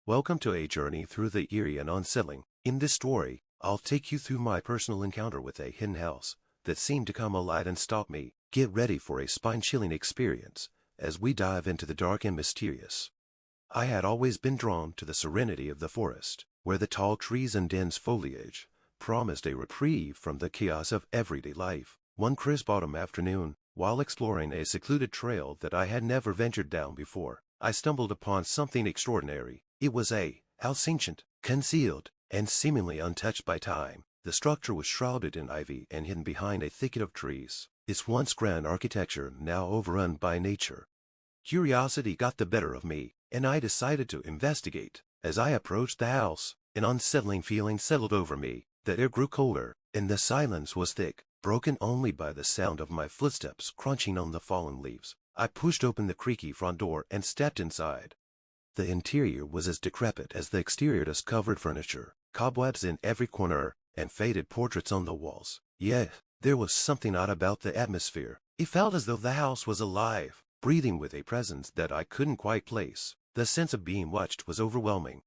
Welcome to a journey through the eerie and unsettling. In this story, I'll take you through my personal encounter with a hidden house that seemed to come alive and stalk me. Get ready for a spine-chilling experience as we dive into the dark and mysterious. I had always been drawn to the serenity of the forest, where the tall trees and dense foliage promised a reprieve from the chaos of everyday life. One crisp autumn afternoon, while exploring a secluded trail that I had never ventured down before, I stumbled upon something extraordinary. It was a house ancient, concealed, and seemingly untouched by time. The structure was shrouded in ivy and hidden behind a thicket of trees, its once grand architecture now overrun by nature. Curiosity got the better of me, and I decided to investigate. As I approached the house, an unsettling feeling settled over me. The air grew colder, and the silence was thick, broken only by the sound of my footsteps crunching on the fallen leaves. I pushed open the creaky front door and stepped inside. The interior was as decrepit as the exterior, dust-covered furniture, cobwebs in every corner, and faded portraits on the walls. Yet, there was something odd about the atmosphere. It felt as though the house was alive, breathing with a presence that I couldn't quite place. The sense of being watched was overwhelming.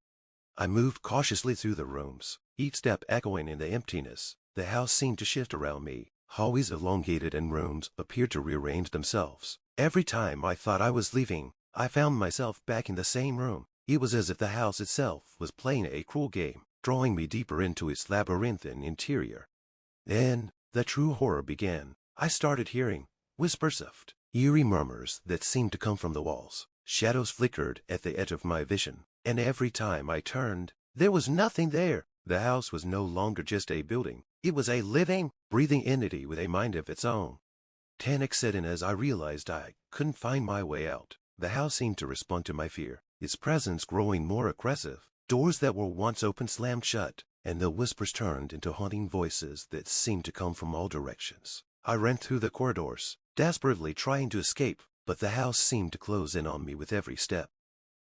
I moved cautiously through the rooms, each step echoing in the emptiness. The house seemed to shift around me. Hallways elongated and rooms appeared to rearrange themselves. Every time I thought I was leaving, I found myself back in the same room. It was as if the house itself was playing a cruel game, drawing me deeper into its labyrinthine interior. Then, the true horror began. I started hearing whispers of eerie murmurs that seemed to come from the walls. Shadows flickered at the edge of my vision, and every time I turned, there was nothing there. The house was no longer just a building. It was a living, breathing entity with a mind of its own. Panic set in as I realized I couldn't find my way out. The house seemed to respond to my fear, its presence growing more aggressive. Doors that were once open slammed shut, and the whispers turned into haunting voices that seemed to come from all directions. I ran through the corridors, desperately trying to escape, but the house seemed to close in on me with every step.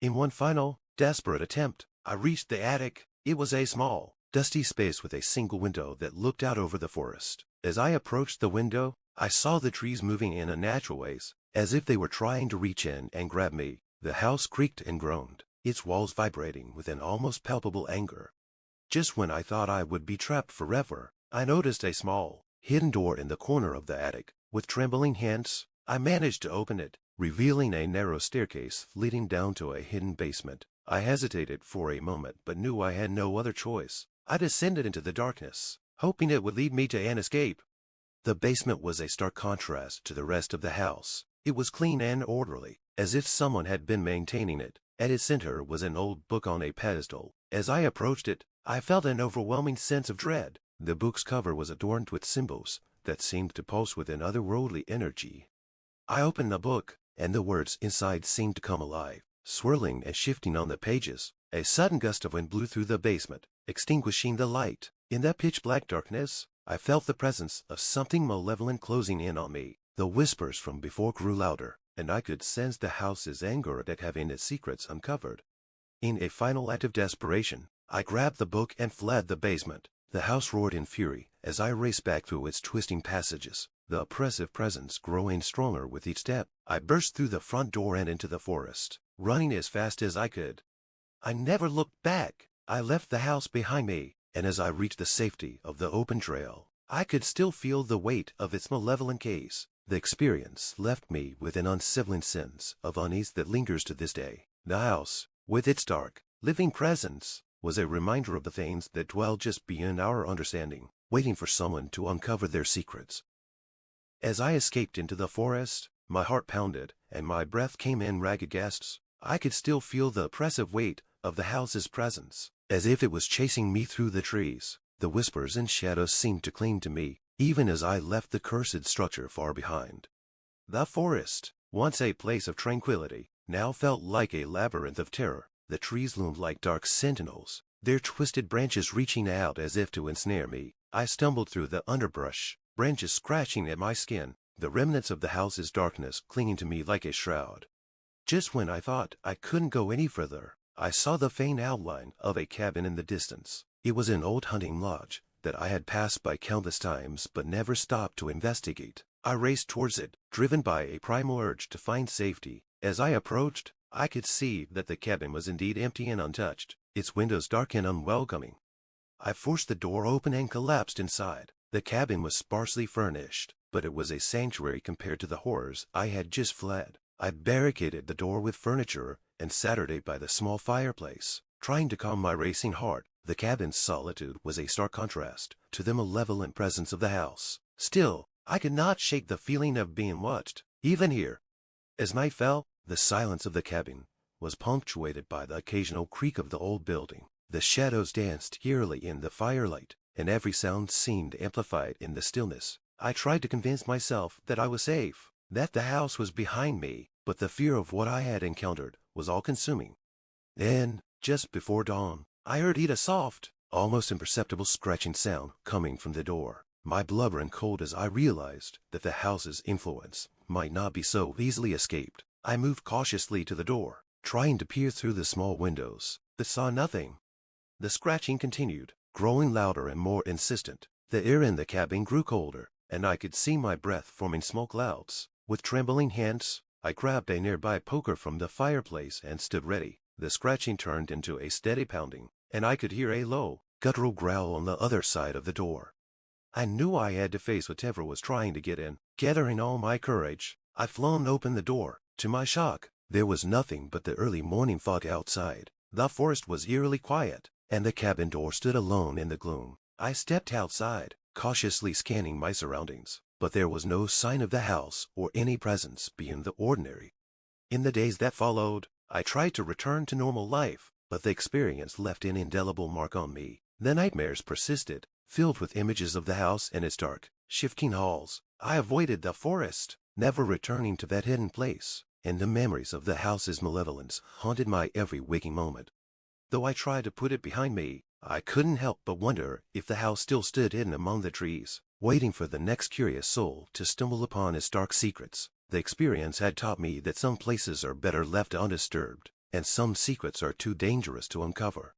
In one final, desperate attempt, I reached the attic. It was a small, dusty space with a single window that looked out over the forest. As I approached the window, I saw the trees moving in unnatural ways, as if they were trying to reach in and grab me. The house creaked and groaned, its walls vibrating with an almost palpable anger. Just when I thought I would be trapped forever, I noticed a small, hidden door in the corner of the attic. With trembling hands, I managed to open it, revealing a narrow staircase leading down to a hidden basement. I hesitated for a moment but knew I had no other choice. I descended into the darkness, hoping it would lead me to an escape. The basement was a stark contrast to the rest of the house. It was clean and orderly, as if someone had been maintaining it. At its center was an old book on a pedestal. As I approached it, I felt an overwhelming sense of dread. The book's cover was adorned with symbols that seemed to pulse with an otherworldly energy. I opened the book, and the words inside seemed to come alive, swirling and shifting on the pages. A sudden gust of wind blew through the basement, extinguishing the light. In that pitch-black darkness, I felt the presence of something malevolent closing in on me. The whispers from before grew louder, and I could sense the house's anger at having its secrets uncovered. In a final act of desperation, I grabbed the book and fled the basement. The house roared in fury as I raced back through its twisting passages, the oppressive presence growing stronger with each step. I burst through the front door and into the forest, running as fast as I could. I never looked back. I left the house behind me, and as I reached the safety of the open trail, I could still feel the weight of its malevolent gaze. The experience left me with an unsettling sense of unease that lingers to this day. The house, with its dark, living presence, was a reminder of the things that dwell just beyond our understanding, waiting for someone to uncover their secrets. As I escaped into the forest, my heart pounded, and my breath came in ragged gasps. I could still feel the oppressive weight of the house's presence, as if it was chasing me through the trees. The whispers and shadows seemed to cling to me, even as I left the cursed structure far behind. The forest, once a place of tranquility, now felt like a labyrinth of terror. The trees loomed like dark sentinels, their twisted branches reaching out as if to ensnare me. I stumbled through the underbrush, branches scratching at my skin, the remnants of the house's darkness clinging to me like a shroud. Just when I thought I couldn't go any further, I saw the faint outline of a cabin in the distance. It was an old hunting lodge that I had passed by countless times but never stopped to investigate. I raced towards it, driven by a primal urge to find safety. As I approached, I could see that the cabin was indeed empty and untouched, its windows dark and unwelcoming. I forced the door open and collapsed inside. The cabin was sparsely furnished, but it was a sanctuary compared to the horrors I had just fled. I barricaded the door with furniture and sat by the small fireplace, trying to calm my racing heart. The cabin's solitude was a stark contrast to the malevolent presence of the house. Still, I could not shake the feeling of being watched, even here. As night fell, the silence of the cabin was punctuated by the occasional creak of the old building. The shadows danced eerily in the firelight, and every sound seemed amplified in the stillness. I tried to convince myself that I was safe, that the house was behind me, but the fear of what I had encountered was all-consuming. Then, just before dawn, I heard a soft, almost imperceptible scratching sound coming from the door. My blood ran cold as I realized that the house's influence might not be so easily escaped. I moved cautiously to the door, trying to peer through the small windows, but saw nothing. The scratching continued, growing louder and more insistent. The air in the cabin grew colder, and I could see my breath forming small clouds. With trembling hands, I grabbed a nearby poker from the fireplace and stood ready. The scratching turned into a steady pounding, and I could hear a low, guttural growl on the other side of the door. I knew I had to face whatever was trying to get in. Gathering all my courage, I flung open the door. To my shock, there was nothing but the early morning fog outside. The forest was eerily quiet, and the cabin door stood alone in the gloom. I stepped outside, cautiously scanning my surroundings, but there was no sign of the house or any presence beyond the ordinary. In the days that followed, I tried to return to normal life, but the experience left an indelible mark on me. The nightmares persisted, filled with images of the house and its dark, shifting halls. I avoided the forest, never returning to that hidden place, and the memories of the house's malevolence haunted my every waking moment. Though I tried to put it behind me, I couldn't help but wonder if the house still stood hidden among the trees, waiting for the next curious soul to stumble upon its dark secrets. The experience had taught me that some places are better left undisturbed, and some secrets are too dangerous to uncover.